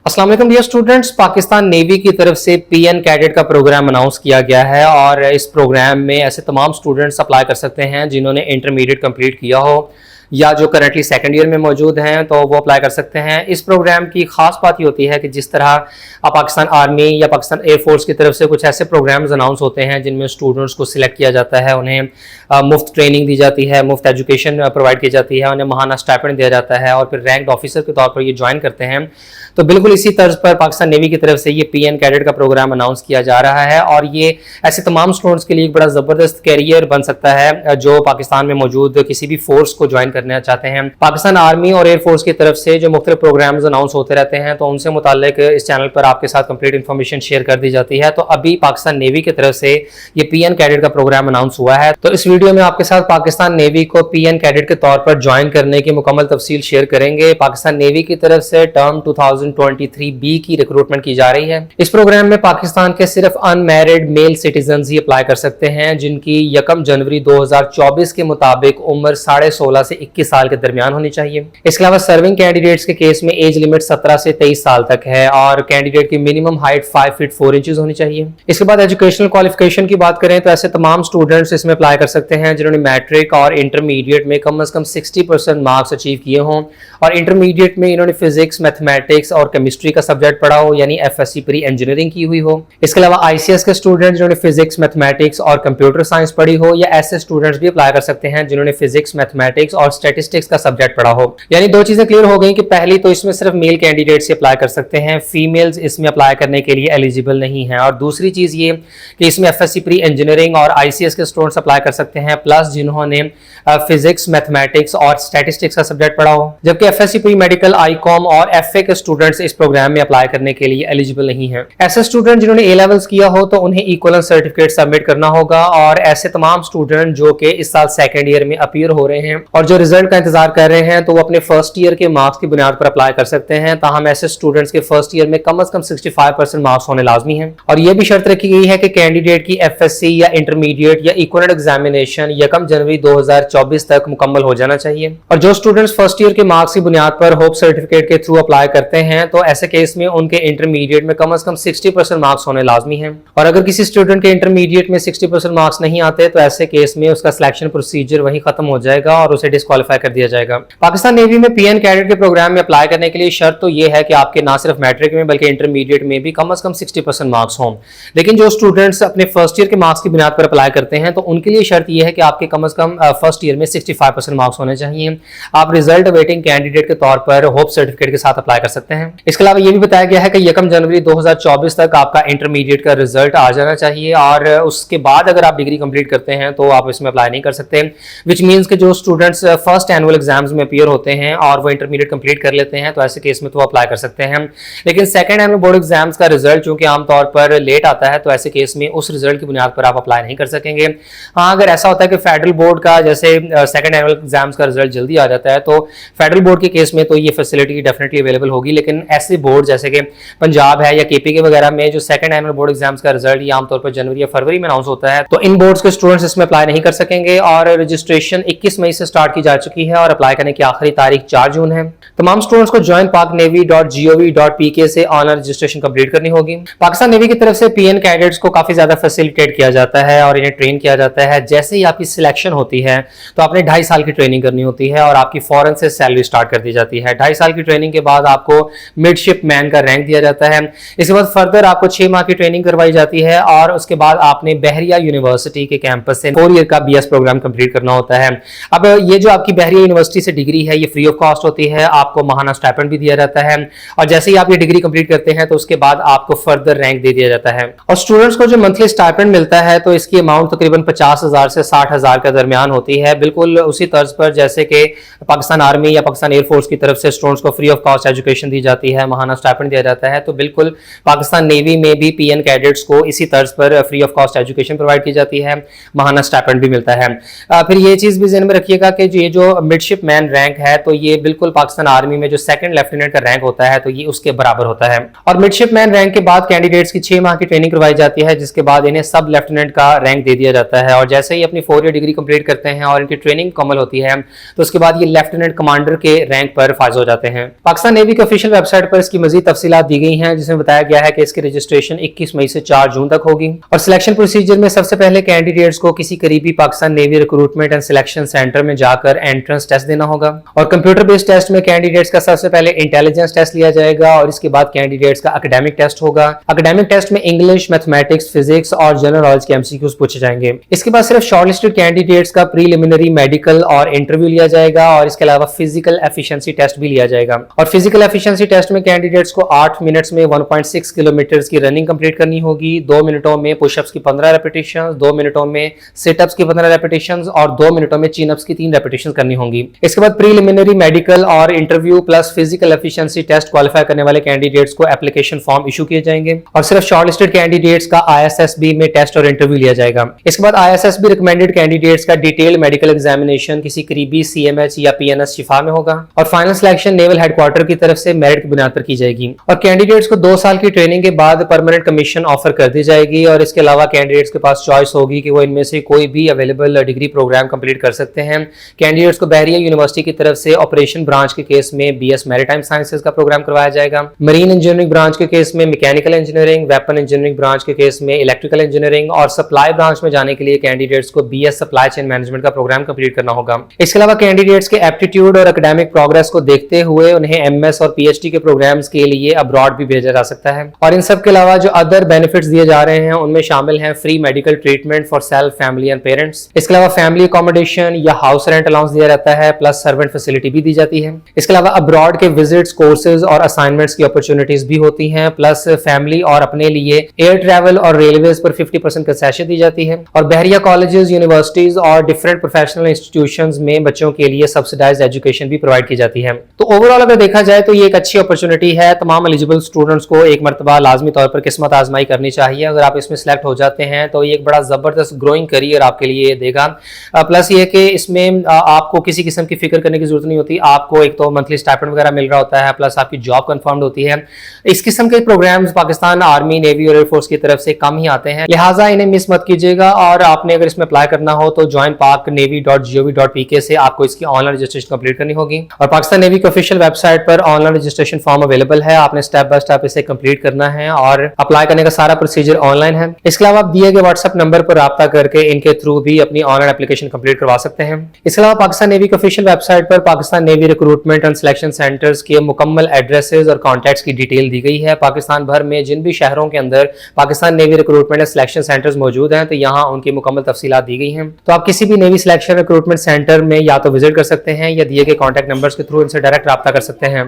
अस्सलाम वालेकुम dear students. Pakistan navy की तरफ से पीएन कैडेट का प्रोग्राम अनाउंस किया गया है और इस प्रोग्राम में ऐसे तमाम स्टूडेंट्स अप्लाई कर सकते हैं जिन्होंने इंटरमीडिएट कंप्लीट किया हो या जो करंटली सेकंड ईयर में मौजूद हैं तो वो अप्लाई कर सकते हैं। इस प्रोग्राम की खास बात ये होती है कि जिस तरह पाकिस्तान आर्मी या पाकिस्तान एयरफोर्स की तरफ से कुछ ऐसे प्रोग्राम्स अनाउंस होते हैं जिनमें स्टूडेंट्स को सिलेक्ट किया जाता है, उन्हें मुफ्त ट्रेनिंग दी जाती है, मुफ्त एजुकेशन प्रोवाइड की जाती है, उन्हें महाना स्टाइपेंड दिया जाता है और फिर रैंक्ड ऑफिसर के तौर पर ये ज्वाइन करते हैं। तो बिल्कुल इसी तर्ज पर पाकिस्तान नेवी की तरफ से ये पीएन कैडेट का प्रोग्राम अनाउंस किया जा रहा है और ये ऐसे तमाम स्टूडेंट्स के लिए एक बड़ा ज़बरदस्त कैरियर बन सकता है जो पाकिस्तान में मौजूद किसी भी फोर्स को ज्वाइन करना चाहते हैं। पाकिस्तान आर्मी और एयरफोर्स की तरफ से जो मुख्तलिफ प्रोग्राम्स अनाउंस होते रहते हैं तो उनसे मुताल्लिक इस चैनल पर आपके साथ कंप्लीट इन्फॉर्मेशन शेयर कर दी जाती है। तो अभी पाकिस्तान नेवी की तरफ से ये पीएन कैडेट का प्रोग्राम अनाउंस हुआ है। तो इस वीडियो में आपके साथ पाकिस्तान नेवी को पीएन कैडेट के तौर पर ज्वाइन करने की मुकम्मल तफसील शेयर करेंगे। पाकिस्तान नेवी की तरफ से टर्म 2023 बी की रिक्रूटमेंट की जा रही है। इस प्रोग्राम में पाकिस्तान के सिर्फ अनमैरिड मेल सिटीजन ही अप्लाई कर सकते हैं जिनकी 1 जनवरी 2024 के मुताबिक उम्र 16.5 से 21 साल के दरमियान होनी चाहिए। इसके अलावा सर्विंग कैंडिडेट्स के केस में एज लिमिट 17 से 23 साल तक है और कैंडिडेट की मिनिमम हाइट 5 फीट 4 इंचेस होनी चाहिए। इसके बाद एजुकेशनल क्वालिफिकेशन की बात करें तो ऐसे तमाम स्टूडेंट्स इसमें अप्लाई कर सकते हैं जिन्होंने मैट्रिक और इंटरमीडिएट में कम से कम 60% मार्क्स अचीव किए हों और इंटरमीडिएट में इन्होंने फिजिक्स, मैथमेटिक्स और केमिस्ट्री का सब्जेक्ट पढ़ा हो यानी एफएससी प्री इंजीनियरिंग की हुई हो। इसके अलावा आईसीएस के स्टूडेंट जिन्होंने फिजिक्स, मैथमेटिक्स और कंप्यूटर साइंस पढ़ी हो या ऐसे स्टूडेंट्स भी अप्लाई कर सकते हैं जिन्होंने फिजिक्स, मैथमेटिक्स और स्टैटिस्टिक्स का सब्जेक्ट पढ़ा हो। यानी दो चीजें क्लियर हो गई कि पहली तो इसमें सिर्फ मेल कैंडिडेट्स अप्लाई कर सकते हैं, फीमेल्स इसमें अप्लाई करने के लिए एलिजिबल नहीं है। और दूसरी चीज ये कि इसमें एफएससी प्री इंजीनियरिंग और आईसीएस के स्टूडेंट्स अप्लाई कर सकते हैं प्लस जिन्होंने फिजिक्स, मैथमेटिक्स और स्टैटिस्टिक्स का सब्जेक्ट पढ़ा हो। जबकि एफएससी प्री मेडिकल, आईकॉम और एफए के स्टूडेंट्स इस प्रोग्राम में अप्लाई करने के लिए एलिजिबल नहीं है। ऐसे स्टूडेंट जिन्होंने ए लेवल्स किया हो तो उन्हें इक्विवेलेंस सर्टिफिकेट सबमिट करना होगा और ऐसे तमाम स्टूडेंट जो कि इस साल सेकंड ईयर में अपीयर हो रहे हैं और जो रिजल्ट का इंतजार कर रहे हैं तो वो अपने फर्स्ट ईयर के मार्क्स की बुनियाद पर अप्लाई कर सकते हैं। ताहम ऐसे स्टूडेंट्स के फर्स्ट ईयर में कम से कम 65% मार्क्स होने लाजमी है और यह भी शर्त रखी गई है कि कैंडिडेट की एफएससी या इंटरमीडिएट या इक्विवेलेंट एग्जामिनेशन 1 जनवरी 2024 तक मुकम्मल हो जाना चाहिए। और जो स्टूडेंट्स फर्स्ट ईयर के मार्क्स की बुनियाद पर होप सर्टिफिकेट के थ्रू अप्लाई करते हैं तो ऐसे केस में उनके इंटरमीडिएट में कम से कम 60% मार्क्स होने लाजमी है। और अगर किसी स्टूडेंट के इंटरमीडिएट में 60% मार्क्स नहीं आते तो ऐसे केस में उसका सिलेक्शन प्रोसीजर वहीं खत्म हो जाएगा और उसे डिस्क्वालीफाई कर दिया जाएगा। पाकिस्तान नेवी में पीएन कैडेट के प्रोग्राम में अप्लाई करने के लिए शर्त तो यह है कि आपके ना सिर्फ मैट्रिक में बल्कि इंटरमीडिएट में भी कम से कम 60% मार्क्स हों। लेकिन जो स्टूडेंट्स अपने फर्स्ट ईयर के मार्क्स की बुनियाद पर अप्लाई करते हैं तो उनके लिए शर्त यह है कि आपके कम से कम फर्स्ट ईयर में 65% मार्क्स होने चाहिए। आप रिजल्ट वेटिंग कैंडिडेट के तौर पर होप सर्टिफिकेट के साथ अप्लाई कर सकते हैं। इसके अलावा यह भी बताया गया है कि 1 जनवरी 2024 तक आपका इंटरमीडिएट का रिजल्ट आ जाना चाहिए और उसके बाद अगर आप डिग्री कंप्लीट करते हैं तो आप इसमें अप्लाई नहीं कर सकते। विच मीन्स कि जो स्टूडेंट्स फर्स्ट एनुअल एग्जाम्स में अपीयर होते हैं और वो इंटरमीडिएट कंप्लीट कर लेते हैं तो ऐसे केस में तो अप्लाई कर सकते हैं। लेकिन सेकंड एनुअल बोर्ड एग्जाम्स का रिजल्ट चूंकि आमतौर पर लेट आता है तो ऐसे केस में उस रिजल्ट की बुनियाद पर आप अप्लाई नहीं कर सकेंगे। हाँ, अगर ऐसा होता है कि फेडरल बोर्ड का जैसे सेकंड एनुअल एग्जाम्स का रिजल्ट जल्दी आ जाता है तो फेडरल बोर्ड के केस में तो ये फैसिलिटी डेफिनेटली अवेलेबल होगी। लेकिन ऐसे बोर्ड जैसे कि पंजाब है या केपी के वगैरह में जो सेकंड एनुअल बोर्ड एग्जाम्स का रिजल्ट ये आमतौर पर जनवरी या फरवरी में अनाउंस होता है तो इन बोर्ड्स के स्टूडेंट्स इसमें अप्लाई नहीं कर सकेंगे। और रजिस्ट्रेशन 21 मई से स्टार्ट की जा चुकी है और अप्लाई करने की आखिरी तारीख 4 जून है। तमाम स्टूडेंट्स को joinpaknavy.gov.pk से ऑनलाइन रजिस्ट्रेशन कंप्लीट करनी होगी। पाकिस्तान नेवी की तरफ से पीएन कैडेट्स को काफी ज्यादा फैसिलिटेट किया जाता है और इन्हें ट्रेन किया जाता है। जैसे ही आपकी सिलेक्शन होती है तो आपने 2.5 साल की ट्रेनिंग करनी होती है और आपकी फौरन से सैलरी स्टार्ट कर दी जाती है। 2.5 साल की ट्रेनिंग के बाद आपको मिडशिप मैन का रैंक दिया जाता है। इसके बाद फर्दर आपको 6 माह की ट्रेनिंग करवाई जाती है और उसके बाद आपने बहरिया यूनिवर्सिटी के कैंपस से 4 ईयर का बीएस प्रोग्राम कंप्लीट करना होता है। अब ये जो आपकी बहरिया यूनिवर्सिटी से डिग्री है ये फ्री ऑफ कॉस्ट होती है, आपको महाना स्टाइपेंड भी दिया जाता है और जैसे ही आप ये डिग्री कंप्लीट करते हैं तो उसके बाद आपको फर्दर रैंक दे दिया जाता है। और स्टूडेंट्स को जो मंथली स्टाइपेंड मिलता है तो इसकी अमाउंट तकरीबन 50,000 से 60,000 के दरमियान होती है। बिल्कुल उसी तर्ज पर जैसे कि पाकिस्तान आर्मी या पाकिस्तान एयरफोर्स की तरफ से स्टूडेंट्स को फ्री ऑफ कॉस्ट एजुकेशन दी जाती है, महाना स्टाइपेंड दिया जाता है, तो बिल्कुल पाकिस्तान नेवी में भी पीएन कैडेट्स को इसी तर्ज पर free of cost education provide की जाती है, महाना स्टाइपेंड भी मिलता है। फिर ये चीज भी ज़हन में रखिएगा कि ये जो मिडशिप मैन रैंक है तो ये बिल्कुल पाकिस्तान आर्मी में जो सेकंड लेफ्टिनेंट का रैंक होता है तो ये उसके बराबर होता है। और मिडशिप मैन रैंक के बाद कैंडिडेट्स की 6 माह की ट्रेनिंग करवाई जाती है जिसके बाद इन्हें सब लेफ्टिनेंट का रैंक दे दिया जाता है। और जैसे ही अपनी 4 ईयर डिग्री कंप्लीट करते हैं और और इनकी ट्रेनिंग मुकम्मल होती है तो उसके बाद ये लेफ्टिनेंट कमांडर के रैंक पर फाइज हो जाते हैं। पाकिस्तान नेवी की ऑफिशियल वेबसाइट पर इसकी मजीद तफसीलात दी गई हैं, जिसमें बताया गया है कि इसकी रजिस्ट्रेशन 21 मई से 4 जून तक होगी और सिलेक्शन प्रोसीजर में सबसे पहले कैंडिडेट्स को किसी करीबी Pakistan navy recruitment and selection centre में जाकर एंट्रेंस टेस्ट देना होगा और कंप्यूटर बेस्ड टेस्ट में कैंडिडेट्स का सबसे पहले इंटेलिजेंस टेस्ट लिया जाएगा और इसके बाद कैंडिडेट्स का एकेडमिक टेस्ट होगा। एकेडमिक टेस्ट में इंग्लिश, मैथमेटिक्स, फिजिक्स और जनरल नॉलेज के एमसीक्यूज पूछे जाएंगे। इसके बाद सिर्फ शॉर्टलिस्टेड कैंडिडेट्स का प्रीलिमिनरी मेडिकल और इंटरव्यू लिया जाएगा और इसके अलावा फिजिकल एफिशिएंसी टेस्ट भी लिया जाएगा और फिजिकल एफिशिएंसी टेस्ट में कैंडिडेट्स को 8 मिनट्स में 1.6 किलोमीटर की रनिंग कंप्लीट करनी होगी, 2 मिनटों में पुशअप्स की 15 रेपिटेशन, 2 मिनटों में सिटअप्स की 15 रेपिटेशन और 2 मिनटों में चिनअप्स की 3 रेपिटेशन करनी होंगी। इसके बाद प्रीलिमिनरी मेडिकल और interview plus physical efficiency test qualify करने वाले कैंडिडेट्स को एप्लीकेशन फॉर्म इशू किए जाएंगे और सिर्फ शॉर्टलिस्टेड कैंडिडेट्स का ISSB में टेस्ट और इंटरव्यू लिया जाएगा। इसके बाद ISSB रिकमेंडेड कैंडिडेट्स का डिटेल्ड मेडिकल एग्जामिनेशन किसी करीबी CMH या PNS शिफा में होगा और फाइनल सिलेक्शन नेवल हेडक्वार्टर की तरफ से मेरिट की बुनियाद पर की जाएगी और कैंडिडेट्स को 2 साल की ट्रेनिंग के बाद परमानेंट कमीशन ऑफर कर दी जाएगी और इसके अलावा कैंडिडेट्स के पास चॉइस होगी कि वो इनमें से कोई भी अवेलेबल डिग्री प्रोग्राम कंप्लीट कर सकते हैं। कैंडिडेट्स को बहरिया यूनिवर्सिटी की तरफ से ऑपरेशन ब्रांच के केस में BS मैरीटाइम साइंसेज का प्रोग्राम करवाया जाएगा, मरीन इंजीनियरिंग ब्रांच के केस में mechanical engineering, weapon engineering branch के केस में इलेक्ट्रिकल इंजीनियरिंग और सप्लाई ब्रांच में जाने के लिए कैंडिडेट्स को BS सप्लाई चेन मैनेजमेंट का प्रोग्राम कंप्लीट करना होगा। इसके अलावा कैंडिडेट्स के एप्टीट्यूड और एकेडमिक प्रोग्रेस को देखते हुए उन्हें MS और PhD के प्रोग्राम्स के लिए अब्रॉड भी भेजा जा सकता है और इन सब के अलावा जो अदर बेनिफिट्स दिए जा रहे हैं उनमें शामिल हैं free medical treatment for self, family and parents. इसके अलावा फैमिली अकोमोडेशन या हाउस रेंट अलाउंस दिया जाता है प्लस सर्वेंट फैसिलिटी भी दी जाती है। इसके अलावा अब्रॉड के विजिट्स, कोर्सेज और असाइनमेंट्स की अपॉर्चुनिटीज भी होती हैं प्लस फैमिली और अपने लिए एयर ट्रैवल और रेलवेज पर 50% कंसेशन दी जाती है और बहरिया कॉलेजेस, यूनिवर्सिटीज और डिफरेंट प्रोफेशनल इंस्टीट्यूशंस में बच्चों के लिए सब्सिडाइज्ड एजुकेशन भी प्रोवाइड की जाती है। तो ओवरऑल अगर देखा जाए तो ये एक अच्छी अपॉर्चुनिटी है। तमाम एलिजिबल स्टूडेंट्स को एक मरतबा लाजमी तौर पर किस्मत आजमाई करनी चाहिए। अगर आप इसमें सिलेक्ट हो जाते हैं तो ये एक बड़ा जबरदस्त ग्रोइंग करियर आपके लिए देगा। प्लस ये कि इसमें आपको किसी किस्म की फिक्र करने की जरूरत नहीं होती। आपको एक तो मंथली स्टाइपेंड वगैरह मिल रहा होता है प्लस आपकी जॉब कंफर्म्ड होती है। इस किस्म के प्रोग्राम्स पाकिस्तान आर्मी, नेवी और एयरफोर्स की तरफ से कम ही आते हैं, लिहाजा इन्हें मिस मत कीजिएगा और आपने अगर इसमें अप्लाई करना हो तो joinparknavy.gov.pk से आपको इसकी ऑनलाइन रजिस्ट्रेशन कंप्लीट करनी होगी और पाकिस्तान नेवी की ऑफिशियल वेबसाइट पर ऑनलाइन रजिस्ट्रेशन फॉर्म अवेलेबल है। आपने स्टेप बाय स्टेप इसे कंप्लीट करना है और अप्लाई करने का सारा प्रोसीजर ऑनलाइन है। इसके अलावा आप दिए गए व्हाट्सएप नंबर पर राब्ता करके इनके थ्रू भी अपनी ऑनलाइन एप्लीकेशन कंप्लीट करवा सकते हैं। इसके अलावा पाकिस्तान नेवी की ऑफिशियल वेबसाइट पर Pakistan navy recruitment and selection centres के मुकम्मल एड्रेसेस और कॉन्टैक्ट्स की डिटेल दी गई है। पाकिस्तान भर में जिन भी शहरों के अंदर Pakistan navy recruitment and selection centres मौजूद हैं तो यहाँ उनकी मुकम्मल तफसीलात दी गई हैं। तो आप किसी भी नेवी सिलेक्शन रिक्रूटमेंट सेंटर में या तो विजिट कर सकते हैं या दिए गए कॉन्टैक्ट नंबर्स के थ्रू इनसे डायरेक्ट राब्ता कर सकते हैं।